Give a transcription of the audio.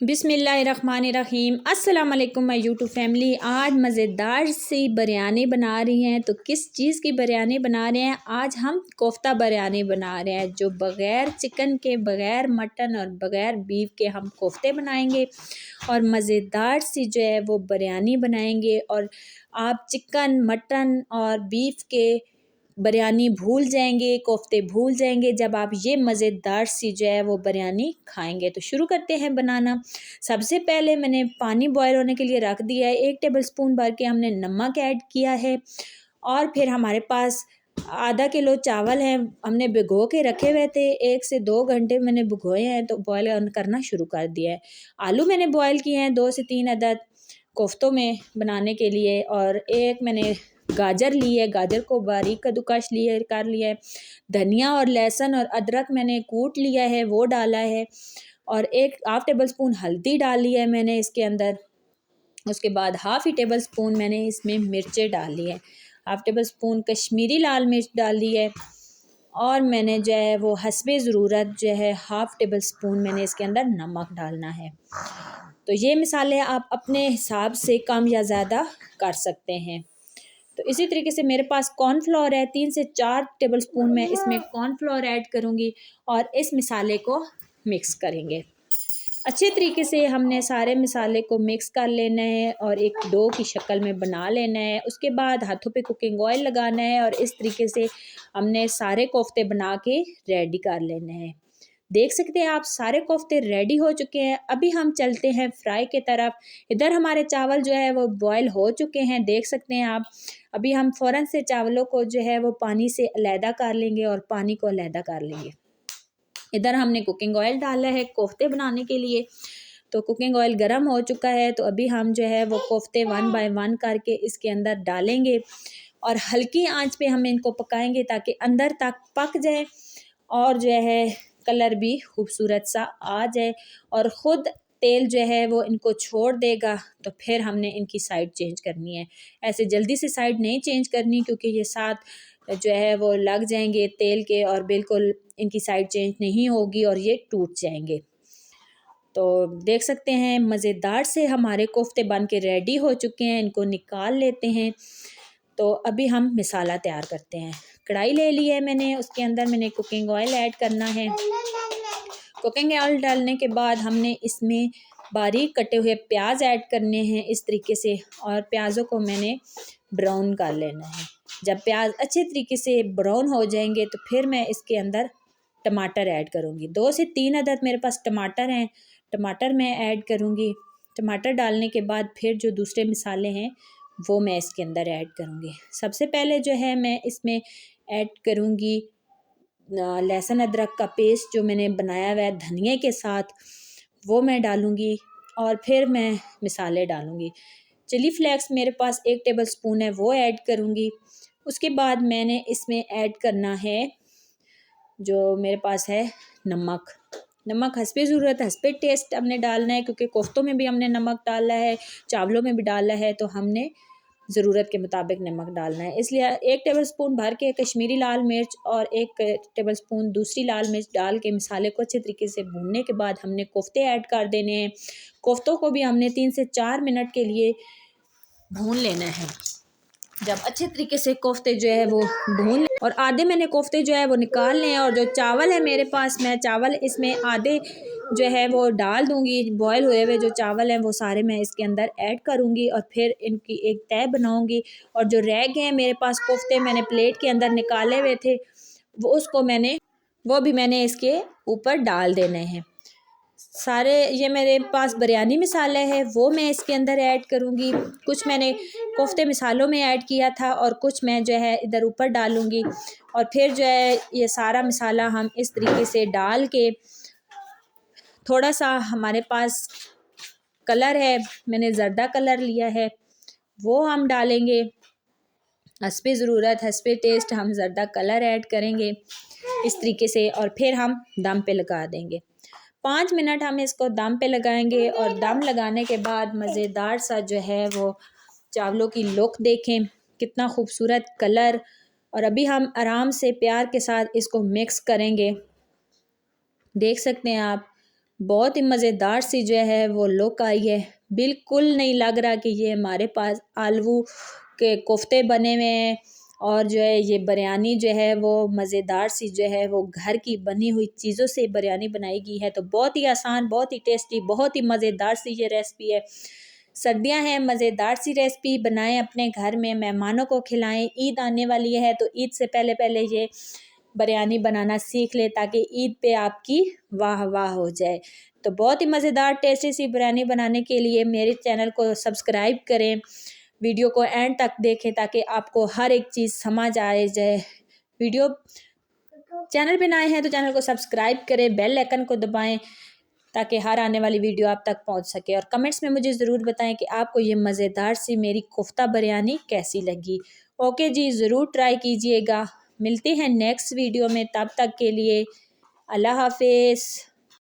बिस्मिल्लाहिर्रहमानिर्रहीम। अस्सलाम वालेकुम माय यूट्यूब फैमिली। आज मज़ेदार सी बिरयानी बना रही हैं। तो किस चीज़ की बिरयानी बना रहे हैं? आज हम कोफ्ता बिरयानी बना रहे हैं, जो बग़ैर चिकन के, बग़ैर मटन और बग़ैर बीफ के हम कोफ्ते बनाएंगे और मज़ेदार सी जो है वो बिरयानी बनाएंगे। और आप चिकन, मटन और बीफ के बिरयानी भूल जाएंगे, कोफ्ते भूल जाएंगे जब आप ये मज़ेदार सी जो है वो बिरयानी खाएंगे। तो शुरू करते हैं बनाना। सबसे पहले मैंने पानी बॉयल होने के लिए रख दिया है। 1 टेबलस्पून भर के हमने नमक ऐड किया है और फिर हमारे पास आधा किलो चावल हैं, हमने भिगो के रखे हुए थे। 1 से 2 घंटे मैंने भिगोए हैं, तो बॉयल करना शुरू कर दिया है। आलू मैंने बॉयल किए हैं 2 से 3 अदद कोफ्तों में बनाने के लिए। और एक मैंने गाजर ली है, गाजर को बारीक कद्दूकस कर लिया है। धनिया और लहसुन और अदरक मैंने कूट लिया है, वो डाला है। और 1 हाफ़ टेबल स्पून हल्दी डाली है मैंने इसके अंदर। उसके बाद हाफ़ ही टेबल स्पून मैंने इसमें मिर्चें डाली है। हाफ़ टेबल स्पून कश्मीरी लाल मिर्च डाली है। और मैंने जो है वो हस्बे ज़रूरत जो है हाफ़ टेबल स्पून मैंने इसके अंदर नमक डालना है। तो ये मिसाले आप अपने हिसाब से कम या ज़्यादा कर सकते हैं। तो इसी तरीके से मेरे पास कॉर्नफ्लोर है, 3 से 4 टेबलस्पून मैं इसमें कॉर्नफ्लोर ऐड करूँगी और इस मिसाले को मिक्स करेंगे। अच्छे तरीके से हमने सारे मिसाले को मिक्स कर लेना है और एक डो की शक्ल में बना लेना है। उसके बाद हाथों पे कुकिंग ऑयल लगाना है और इस तरीके से हमने सारे कोफ्ते बना के रेडी कर लेने हैं। देख सकते हैं आप सारे कोफ्ते रेडी हो चुके हैं। अभी हम चलते हैं फ्राई की तरफ। इधर हमारे चावल जो है वो बॉयल हो चुके हैं, देख सकते हैं आप। अभी हम फ़ौरन से चावलों को जो है वो पानी से अलहदा कर लेंगे और पानी को अलहदा कर लेंगे। इधर हमने कुकिंग ऑयल डाला है कोफ्ते बनाने के लिए। तो कुकिंग ऑयल गर्म हो चुका है, तो अभी हम जो है वो कोफ्ते 1 बाय 1 करके इसके अंदर डालेंगे और हल्की आंच पे हम इनको पकाएंगे ताकि अंदर तक पक जाए और जो है कलर भी खूबसूरत सा आ जाए और ख़ुद तेल जो है वो इनको छोड़ देगा। तो फिर हमने इनकी साइड चेंज करनी है। ऐसे जल्दी से साइड नहीं चेंज करनी, क्योंकि ये साथ जो है वो लग जाएंगे तेल के और बिल्कुल इनकी साइड चेंज नहीं होगी और ये टूट जाएंगे। तो देख सकते हैं मज़ेदार से हमारे कोफ्ते बन के रेडी हो चुके हैं। इनको निकाल लेते हैं। तो अभी हम मिसाला तैयार करते हैं। कढ़ाई ले ली है मैंने, उसके अंदर मैंने कुकिंग ऑयल ऐड करना है। कुकिंग ऑयल डालने के बाद हमने इसमें बारीक कटे हुए प्याज ऐड करने हैं इस तरीके से, और प्याज़ों को मैंने ब्राउन कर लेना है। जब प्याज अच्छे तरीके से ब्राउन हो जाएंगे तो फिर मैं इसके अंदर टमाटर ऐड करूँगी। 2 से 3 अदद मेरे पास टमाटर हैं, टमाटर मैं ऐड करूँगी। टमाटर डालने के बाद फिर जो दूसरे मिसाले हैं वो मैं इसके अंदर ऐड करूँगी। सबसे पहले जो है मैं इसमें ऐड करूँगी लहसुन अदरक का पेस्ट जो मैंने बनाया हुआ है धनिया के साथ, वो मैं डालूँगी। और फिर मैं मिसाले डालूँगी। चिली फ्लेक्स मेरे पास 1 टेबल स्पून है, वो ऐड करूँगी। उसके बाद मैंने इसमें ऐड करना है जो मेरे पास है नमक। नमक हस्बे ज़रूरत, हस्बे टेस्ट हमने डालना है, क्योंकि कोफ्तों में भी हमने नमक डाला है, चावलों में भी डाला है, तो हमने ज़रूरत के मुताबिक नमक डालना है। इसलिए 1 टेबलस्पून भर के कश्मीरी लाल मिर्च और 1 टेबलस्पून दूसरी लाल मिर्च डाल के मिसाले को अच्छे तरीके से भूनने के बाद हमने कोफ्ते ऐड कर देने हैं। कोफ्तों को भी हमने 3 से 4 मिनट के लिए भून लेना है। जब अच्छे तरीके से कोफ्ते जो है वो भून और आधे मैंने कोफ्ते जो है वो निकाल लें, और जो चावल है मेरे पास, मैं चावल इसमें आधे जो है वो डाल दूँगी। बॉयल हुए हुए जो चावल हैं वो सारे मैं इसके अंदर ऐड करूँगी और फिर इनकी एक तह बनाऊँगी। और जो रह गए हैं मेरे पास कोफ्ते, मैंने प्लेट के अंदर निकाले हुए थे, वो भी मैंने इसके ऊपर डाल देने हैं सारे। ये मेरे पास बिरयानी मसाला है, वो मैं इसके अंदर ऐड करूँगी। कुछ मैंने कोफ्ते मिसालों में ऐड किया था और कुछ मैं जो है इधर ऊपर डालूँगी। और फिर जो है ये सारा मसाला हम इस तरीके से डाल के, थोड़ा सा हमारे पास कलर है, मैंने ज़र्दा कलर लिया है, वो हम डालेंगे। हस्बे ज़रूरत, हस्बे टेस्ट हम ज़र्दा कलर ऐड करेंगे इस तरीके से, और फिर हम दम पे लगा देंगे। 5 मिनट हम इसको दम पे लगाएंगे। और दम लगाने के बाद मज़ेदार सा जो है वो चावलों की लुक देखें, कितना खूबसूरत कलर। और अभी हम आराम से प्यार के साथ इसको मिक्स करेंगे। देख सकते हैं आप बहुत ही मज़ेदार सी जो है वो लुक आई है। बिल्कुल नहीं लग रहा कि ये हमारे पास आलू के कोफ्ते बने हुए हैं और जो है ये बिरयानी जो है वो मज़ेदार सी जो है वो घर की बनी हुई चीज़ों से बिरयानी बनाई गई है। तो बहुत ही आसान, बहुत ही टेस्टी, बहुत ही मज़ेदार सी ये रेसिपी है। सर्दियां हैं, मज़ेदार सी रेसिपी बनाएं अपने घर में, मेहमानों को खिलाएं। ईद आने वाली है तो ईद से पहले पहले ये बिरयानी बनाना सीख ले ताकि ईद पे आपकी वाह वाह हो जाए। तो बहुत ही मज़ेदार टेस्टी सी बिरयानी बनाने के लिए मेरे चैनल को सब्सक्राइब करें, वीडियो को एंड तक देखें ताकि आपको हर एक चीज़ समझ आए जाए। वीडियो चैनल पे नए हैं तो चैनल को सब्सक्राइब करें, बेल आइकन को दबाएं ताकि हर आने वाली वीडियो आप तक पहुंच सके। और कमेंट्स में मुझे ज़रूर बताएं कि आपको ये मज़ेदार सी मेरी कोफ्ता बिरयानी कैसी लगी। ओके जी, ज़रूर ट्राई कीजिएगा। मिलते हैं नेक्स्ट वीडियो में, तब तक के लिए अल्लाह हाफिज़।